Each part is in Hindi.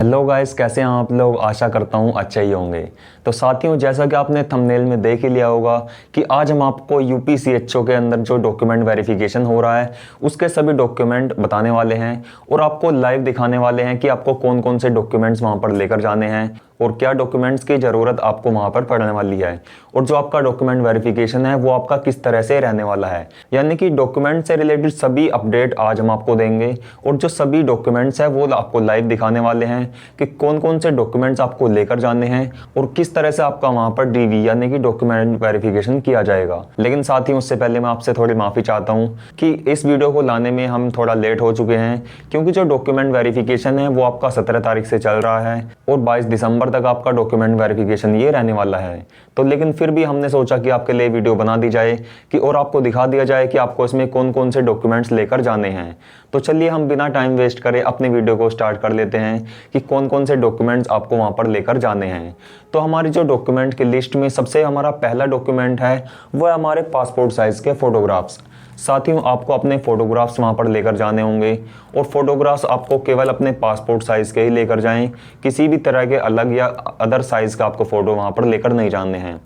हेलो गाइस, कैसे हैं आप लोग। आशा करता हूँ अच्छे ही होंगे। तो साथियों, जैसा कि आपने थंबनेल में देख ही लिया होगा कि आज हम आपको यूपीसीएचओ के अंदर जो डॉक्यूमेंट वेरिफिकेशन हो रहा है उसके सभी डॉक्यूमेंट बताने वाले हैं और आपको लाइव दिखाने वाले हैं कि आपको कौन कौन से डॉक्यूमेंट्स वहाँ पर लेकर जाने हैं और क्या डॉक्यूमेंट्स की ज़रूरत आपको वहाँ पर पड़ने वाली है और जो आपका डॉक्यूमेंट वेरिफिकेशन है वो आपका किस तरह से रहने वाला है। यानी कि डॉक्यूमेंट से रिलेटेड सभी अपडेट आज हम आपको देंगे और जो सभी डॉक्यूमेंट्स है वो आपको लाइव दिखाने वाले हैं कि कौन कौन से डॉक्यूमेंट्स आपको लेकर जाने हैं और किस तरह से आपका वहाँ पर डीवी यानी कि डॉक्यूमेंट वेरिफिकेशन किया जाएगा। लेकिन साथ ही उससे पहले मैं आपसे थोड़ी माफ़ी चाहता हूँ कि इस वीडियो को लाने में हम थोड़ा लेट हो चुके हैं, क्योंकि जो डॉक्यूमेंट वेरिफिकेशन है वो आपका 17 तारीख से चल रहा है और 22 दिसंबर तक आपका डॉक्यूमेंट वेरिफिकेशन ये रहने वाला है। तो लेकिन फिर भी हमने सोचा कि आपके लिए वीडियो बना दी जाए कि और आपको दिखा दिया जाए कि आपको इसमें कौन कौन से डॉक्यूमेंट्स लेकर जाने हैं। तो चलिए हम बिना टाइम वेस्ट करे अपने वीडियो को स्टार्ट कर लेते हैं कि कौन कौन से डॉक्यूमेंट्स आपको वहाँ पर लेकर जाने हैं। तो हमारी जो डॉक्यूमेंट की लिस्ट में सबसे हमारा पहला डॉक्यूमेंट है वो है हमारे पासपोर्ट साइज़ के फ़ोटोग्राफ्स। साथियों, आपको अपने फ़ोटोग्राफ्स वहाँ पर लेकर जाने होंगे और फोटोग्राफ्स आपको केवल अपने पासपोर्ट साइज़ के ही लेकर जाएं, किसी भी तरह के अलग या अदर साइज़ का आपको फ़ोटो वहाँ पर लेकर नहीं जाने हैं।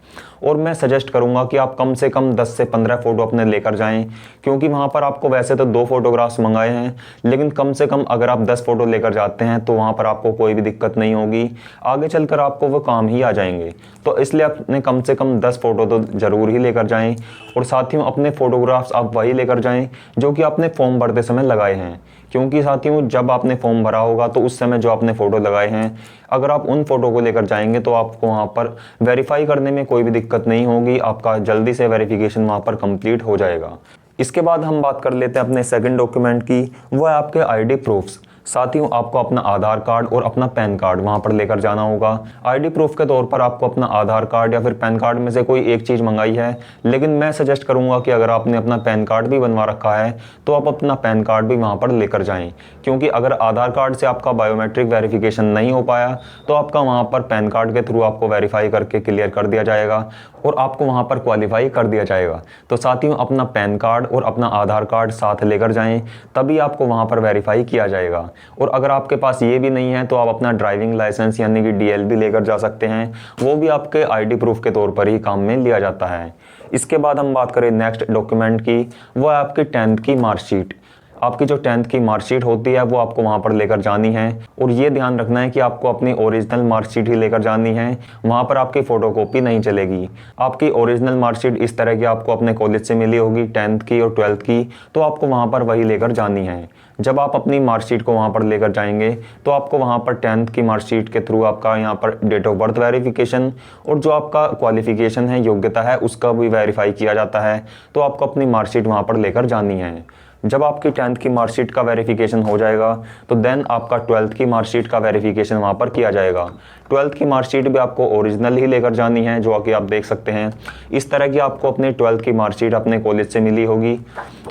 और मैं सजेस्ट करूँगा कि आप कम से कम 10 से 15 फ़ोटो अपने लेकर जाएं, क्योंकि वहाँ पर आपको वैसे तो 2 फोटोग्राफ्स मंगाए हैं, लेकिन कम से कम अगर आप 10 फ़ोटो लेकर जाते हैं तो वहाँ पर आपको कोई भी दिक्कत नहीं होगी, आगे चलकर आपको वो काम ही आ जाएंगे। तो इसलिए अपने कम से कम 10 फ़ोटो तो ज़रूर ही लेकर जाएँ। और साथियों, अपने फ़ोटोग्राफ्स आप वही लेकर जाएँ जो कि आपने फॉर्म भरते समय लगाए हैं, क्योंकि साथियों जब आपने फॉर्म भरा होगा तो उस समय जो आपने फ़ोटो लगाए हैं अगर आप उन फ़ोटो को लेकर जाएंगे तो आपको वहाँ पर वेरीफाई करने में कोई भी दिक्कत नहीं होगी, आपका जल्दी से वेरिफिकेशन वहाँ पर कंप्लीट हो जाएगा। इसके बाद हम बात कर लेते हैं अपने सेकंड डॉक्यूमेंट की, वो है आपके आईडी प्रूफ्स। साथियों, आपको अपना आधार कार्ड और अपना पैन कार्ड वहाँ पर लेकर जाना होगा। आईडी प्रूफ के तौर पर आपको अपना आधार कार्ड या फिर पैन कार्ड में से कोई एक चीज़ मंगाई है, लेकिन मैं सजेस्ट करूँगा कि अगर आपने अपना पैन कार्ड भी बनवा रखा है तो आप अपना पैन कार्ड भी वहाँ पर लेकर जाएं, क्योंकि अगर आधार कार्ड से आपका बायोमेट्रिक वेरिफिकेशन नहीं हो पाया तो आपका वहाँ पर पैन कार्ड के थ्रू आपको वेरीफाई करके क्लियर कर दिया जाएगा और आपको वहाँ पर क्वालिफाई कर दिया जाएगा। तो साथियों, अपना पैन कार्ड और अपना आधार कार्ड साथ लेकर जाएं, तभी आपको वहाँ पर वेरीफाई किया जाएगा। और अगर आपके पास ये भी नहीं है तो आप अपना ड्राइविंग लाइसेंस यानी कि डीएल भी लेकर जा सकते हैं, वो भी आपके आईडी प्रूफ के तौर पर ही काम में लिया जाता है। इसके बाद हम बात करें नेक्स्ट डॉक्यूमेंट की, वो है आपकी 10th की मार्कशीट। आपकी जो 10th की मार्कशीट होती है वो आपको वहाँ पर लेकर जानी है और ये ध्यान रखना है कि आपको अपनी ओरिजिनल मार्कशीट ही लेकर जानी है, वहाँ पर आपकी फ़ोटोकॉपी नहीं चलेगी। आपकी ओरिजिनल मार्कशीट इस तरह की आपको अपने कॉलेज से मिली होगी 10th की और 12th की, तो आपको वहाँ पर वही लेकर जानी है। जब आप अपनी मार्कशीट को वहाँ पर लेकर जाएंगे तो आपको वहाँ पर 10th की मार्कशीट के थ्रू आपका यहाँ पर डेट ऑफ बर्थ वेरिफिकेशन और जो आपका क्वालिफिकेशन है, योग्यता है, उसका भी वेरीफाई किया जाता है। तो आपको अपनी मार्कशीट वहाँ पर लेकर जानी है। जब आपकी 10th की मार्कशीट का वेरिफिकेशन हो जाएगा तो देन आपका 12th की मार्कशीट का वेरिफिकेशन वहाँ पर किया जाएगा। 12th की मार्कशीट भी आपको ओरिजिनल ही लेकर जानी है, जो कि आप देख सकते हैं इस तरह की आपको अपनी 12th की मार्कशीट अपने कॉलेज से मिली होगी,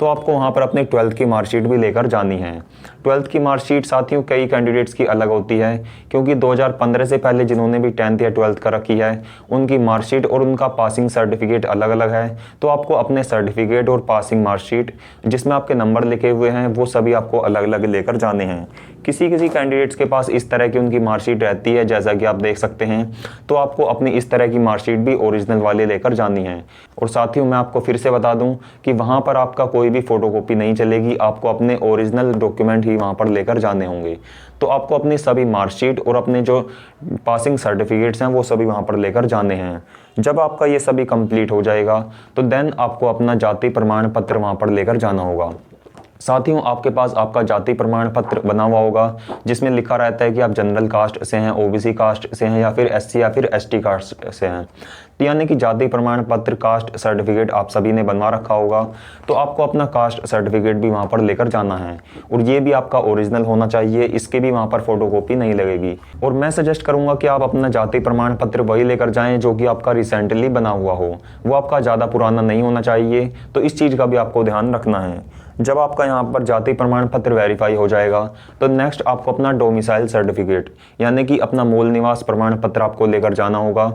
तो आपको वहाँ पर अपनी 12th की मार्कशीट भी लेकर जानी है। 12th की मार्कशीट साथियों कई कैंडिडेट्स की अलग होती है, क्योंकि 2015 से पहले जिन्होंने भी 10th या 12th कर रखी है उनकी मार्कशीट और उनका पासिंग सर्टिफिकेट अलग अलग है। तो आपको अपने सर्टिफिकेट और पासिंग मार्कशीट जिसमें आपके नंबर लिखे हुए हैं वो सभी आपको अलग अलग लेकर जाने हैं। किसी किसी कैंडिडेट्स के पास इस तरह की उनकी मार्कशीट रहती है, जैसा कि आप देख सकते हैं, तो आपको अपनी इस तरह की मार्कशीट भी ओरिजिनल वाली लेकर जानी है। और साथियों, मैं आपको फिर से बता दूं कि वहाँ पर आपका कोई भी फ़ोटोकॉपी नहीं चलेगी, आपको अपने ओरिजिनल डॉक्यूमेंट ही वहाँ पर लेकर जाने होंगे। तो आपको अपनी सभी मार्कशीट और अपने जो पासिंग सर्टिफिकेट्स हैं वो सभी वहाँ पर लेकर जाने हैं। जब आपका ये सभी कंप्लीट हो जाएगा तो देन आपको अपना जाति प्रमाण पत्र वहाँ पर लेकर जाना होगा। साथियों, आपके पास आपका जाति प्रमाण पत्र बना हुआ होगा जिसमें लिखा रहता है कि आप जनरल कास्ट से हैं, ओबीसी कास्ट से हैं या फिर एससी या फिर एसटी कास्ट से हैं। तो यानी कि जाति प्रमाण पत्र, कास्ट सर्टिफिकेट आप सभी ने बनवा रखा होगा, तो आपको अपना कास्ट सर्टिफिकेट भी वहाँ पर लेकर जाना है और ये भी आपका ओरिजिनल होना चाहिए, इसके भी वहाँ पर फोटोकॉपी नहीं लगेगी। और मैं सजेस्ट करूँगा कि आप अपना जाति प्रमाण पत्र वही लेकर जाएँ जो कि आपका रिसेंटली बना हुआ हो, वो आपका ज़्यादा पुराना नहीं होना चाहिए। तो इस चीज़ का भी आपको ध्यान रखना है। जब आपका यहाँ पर जाति प्रमाण पत्र वेरीफाई हो जाएगा तो नेक्स्ट आपको अपना डोमिसाइल सर्टिफिकेट यानी कि अपना मूल निवास प्रमाण पत्र आपको लेकर जाना होगा,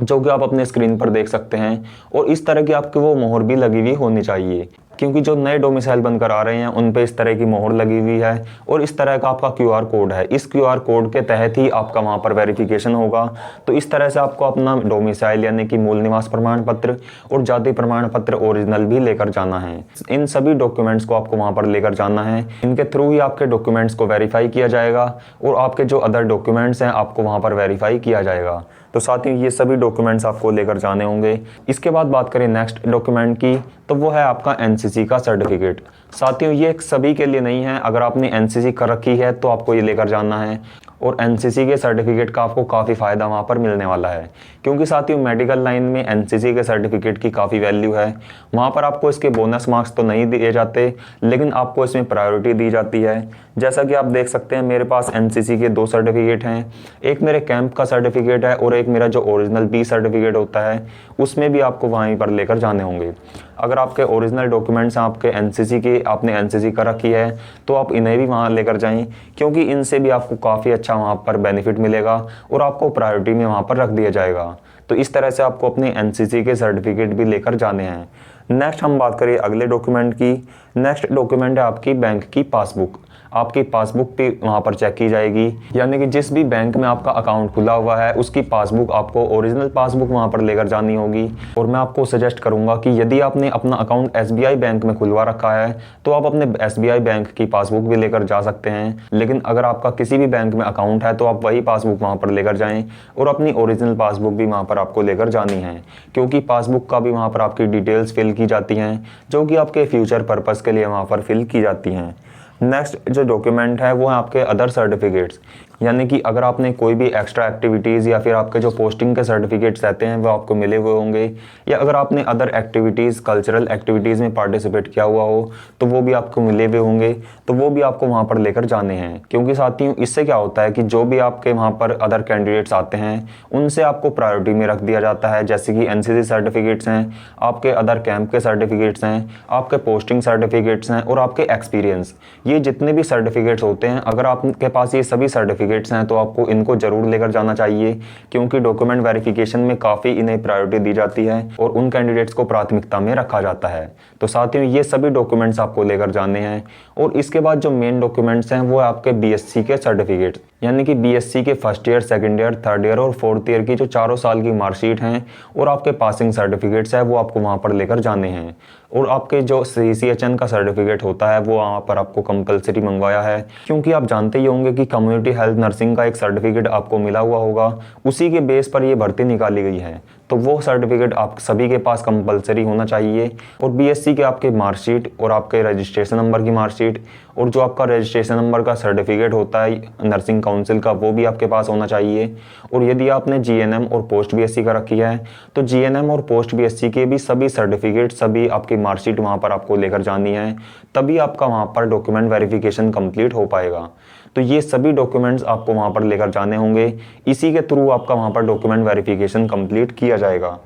जो कि आप अपने स्क्रीन पर देख सकते हैं। और इस तरह की आपकी वो मोहर भी लगी हुई होनी चाहिए। क्योंकि जो नए डोमिसाइल बनकर आ रहे हैं उन पे इस तरह की मोहर लगी हुई है और इस तरह का आपका क्यूआर कोड है। इस क्यूआर कोड के तहत ही आपका वहाँ पर वेरिफिकेशन होगा। तो इस तरह से आपको अपना डोमिसाइल यानी कि मूल निवास प्रमाण पत्र और जाति प्रमाण पत्र ओरिजिनल भी लेकर जाना है। इन सभी डॉक्यूमेंट्स को आपको वहाँ पर लेकर जाना है। इनके थ्रू ही आपके डॉक्यूमेंट्स को वेरीफाई किया जाएगा और आपके जो अदर डॉक्यूमेंट्स हैं आपको वहाँ पर वेरीफाई किया जाएगा। तो साथियों ये सभी डॉक्यूमेंट्स आपको लेकर जाने होंगे। इसके बाद बात करें नेक्स्ट डॉक्यूमेंट की, तो वो है आपका एनसीसी का सर्टिफिकेट। साथियों ये सभी के लिए नहीं है, अगर आपने एनसीसी कर रखी है तो आपको ये लेकर जाना है और एनसीसी के सर्टिफिकेट का आपको काफ़ी फ़ायदा वहाँ पर मिलने वाला है। क्योंकि साथियों मेडिकल लाइन में एनसीसी के सर्टिफिकेट की काफ़ी वैल्यू है। वहाँ पर आपको इसके बोनस मार्क्स तो नहीं दिए जाते, लेकिन आपको इसमें प्रायोरिटी दी जाती है। जैसा कि आप देख सकते हैं मेरे पास एनसीसी के 2 सर्टिफिकेट हैं, एक मेरे कैंप का सर्टिफिकेट है और एक मेरा जो ओरिजिनल बी सर्टिफिकेट होता है उसमें भी आपको वहीं पर लेकर जाने होंगे। अगर आपके ओरिजिनल डॉक्यूमेंट्स आपके एनसीसी के, आपने एनसीसी कर रखी है तो आप इन्हें भी वहाँ लेकर जाएं, क्योंकि इनसे भी आपको काफ़ी अच्छा वहाँ पर बेनिफिट मिलेगा और आपको प्रायोरिटी में वहाँ पर रख दिया जाएगा। तो इस तरह से आपको अपने एनसीसी के सर्टिफिकेट भी लेकर जाने हैं। नेक्स्ट हम बात करें अगले डॉक्यूमेंट की। नेक्स्ट डॉक्यूमेंट है आपकी बैंक की पासबुक। आपकी पासबुक भी वहाँ पर चेक की जाएगी, यानी कि जिस भी बैंक में आपका अकाउंट खुला हुआ है उसकी पासबुक आपको ओरिजिनल पासबुक वहाँ पर लेकर जानी होगी। और मैं आपको सजेस्ट करूँगा कि यदि आपने अपना अकाउंट एसबीआई बैंक में खुलवा रखा है तो आप अपने एसबीआई बैंक की पासबुक भी लेकर जा सकते हैं, लेकिन अगर आपका किसी भी बैंक में अकाउंट है तो आप वही पासबुक वहाँ पर लेकर जाएँ और अपनी ओरिजिनल पासबुक भी वहाँ पर आपको लेकर जानी है, क्योंकि पासबुक का भी वहाँ पर आपकी डिटेल्स फिल की जाती हैं जो कि आपके फ्यूचर पर्पज़ के लिए वहाँ पर फिल की जाती हैं। नेक्स्ट जो डॉक्यूमेंट है वो है आपके अदर सर्टिफिकेट्स, यानी कि अगर आपने कोई भी एक्स्ट्रा एक्टिविटीज़ या फिर आपके जो पोस्टिंग के सर्टिफिकेट्स रहते हैं वो आपको मिले हुए होंगे, या अगर आपने अदर एक्टिविटीज़ कल्चरल एक्टिविटीज़ में पार्टिसिपेट किया हुआ हो तो वो भी आपको मिले हुए होंगे, तो वो भी आपको वहाँ पर लेकर जाने हैं। क्योंकि साथियों इससे क्या होता है कि जो भी आपके वहाँ पर अदर कैंडिडेट्स आते हैं उनसे आपको प्रायोरिटी में रख दिया जाता है, जैसे कि एनसीसी सर्टिफिकेट्स हैं, आपके अदर कैंप के सर्टिफिकेट्स हैं, आपके पोस्टिंग सर्टिफिकेट्स हैं और आपके एक्सपीरियंस, ये जितने भी सर्टिफिकेट्स होते हैं अगर आपके पास ये सभी सर्टिफिकेट्स हैं तो आपको इनको जरूर लेकर जाना चाहिए, क्योंकि डॉक्यूमेंट वेरिफिकेशन में काफ़ी इन्हें प्रायोरिटी दी जाती है और उन कैंडिडेट्स को प्राथमिकता में रखा जाता है। तो साथियों ये सभी डॉक्यूमेंट्स आपको लेकर जाने हैं। और इसके बाद जो मेन डॉक्यूमेंट्स हैं वो आपके बीएससी के सर्टिफिकेट्स, यानी कि बीएससी के first year, second year, third year और फोर्थ ईयर की जो 4 साल की मार्कशीट हैं और आपके पासिंग सर्टिफिकेट्स है वो आपको वहाँ पर लेकर जाने हैं। और आपके जो CCHN का सर्टिफिकेट होता है वो वहाँ पर आपको कंपलसरी मंगवाया है, क्योंकि आप जानते ही होंगे कि कम्युनिटी हेल्थ नर्सिंग का एक सर्टिफिकेट आपको मिला हुआ होगा, उसी के बेस पर ये भर्ती निकाली गई है, तो वो सर्टिफिकेट आप सभी के पास कंपलसरी होना चाहिए। और बीएससी के आपके मार्कशीट और आपके रजिस्ट्रेशन नंबर की मार्कशीट और जो आपका रजिस्ट्रेशन नंबर का सर्टिफिकेट होता है नर्सिंग काउंसिल का वो भी आपके पास होना चाहिए। और यदि आपने जीएनएम और पोस्ट बीएससी का रखी है तो जीएनएम और पोस्ट बीएससी के भी सभी सर्टिफिकेट, सभी आपकी मार्कशीट वहाँ पर आपको लेकर जानी है, तभी आपका वहाँ पर डॉक्यूमेंट वेरिफिकेशन कंप्लीट हो पाएगा। तो ये सभी डॉक्यूमेंट्स आपको वहाँ पर लेकर जाने होंगे, इसी के थ्रू आपका वहाँ पर डॉक्यूमेंट वेरिफिकेशन कंप्लीट किया जाएगा।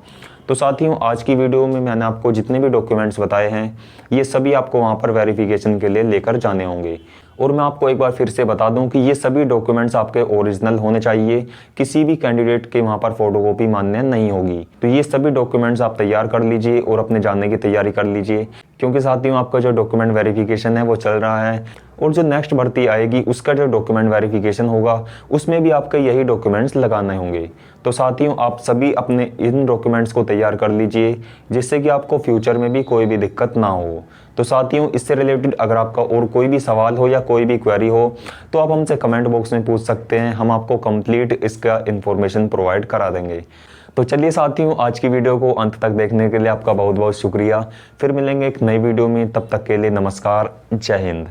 तो साथियों आज की वीडियो में मैंने आपको जितने भी डॉक्यूमेंट्स बताए हैं ये सभी आपको वहाँ पर वेरिफिकेशन के लिए लेकर जाने होंगे। और मैं आपको एक बार फिर से बता दूं कि ये सभी डॉक्यूमेंट्स आपके ओरिजिनल होने चाहिए, किसी भी कैंडिडेट के वहाँ पर फोटोकॉपी मान्य नहीं होगी। तो ये सभी डॉक्यूमेंट्स आप तैयार कर लीजिए और अपने जाने की तैयारी कर लीजिए, क्योंकि साथियों आपका जो डॉक्यूमेंट वेरिफिकेशन है वो चल रहा है और जो नेक्स्ट भर्ती आएगी उसका जो डॉक्यूमेंट वेरिफिकेशन होगा उसमें भी आपके यही डॉक्यूमेंट्स लगाने होंगे। तो साथियों आप सभी अपने इन डॉक्यूमेंट्स को तैयार कर लीजिए, जिससे कि आपको फ्यूचर में भी कोई भी दिक्कत ना हो। तो साथियों इससे रिलेटेड अगर आपका और कोई भी सवाल हो या कोई भी क्वेरी हो तो आप हमसे कमेंट बॉक्स में पूछ सकते हैं, हम आपको कंप्लीट इसका इन्फॉर्मेशन प्रोवाइड करा देंगे। तो चलिए साथियों आज की वीडियो को अंत तक देखने के लिए आपका बहुत बहुत शुक्रिया। फिर मिलेंगे एक नई वीडियो में, तब तक के लिए नमस्कार, जय हिंद।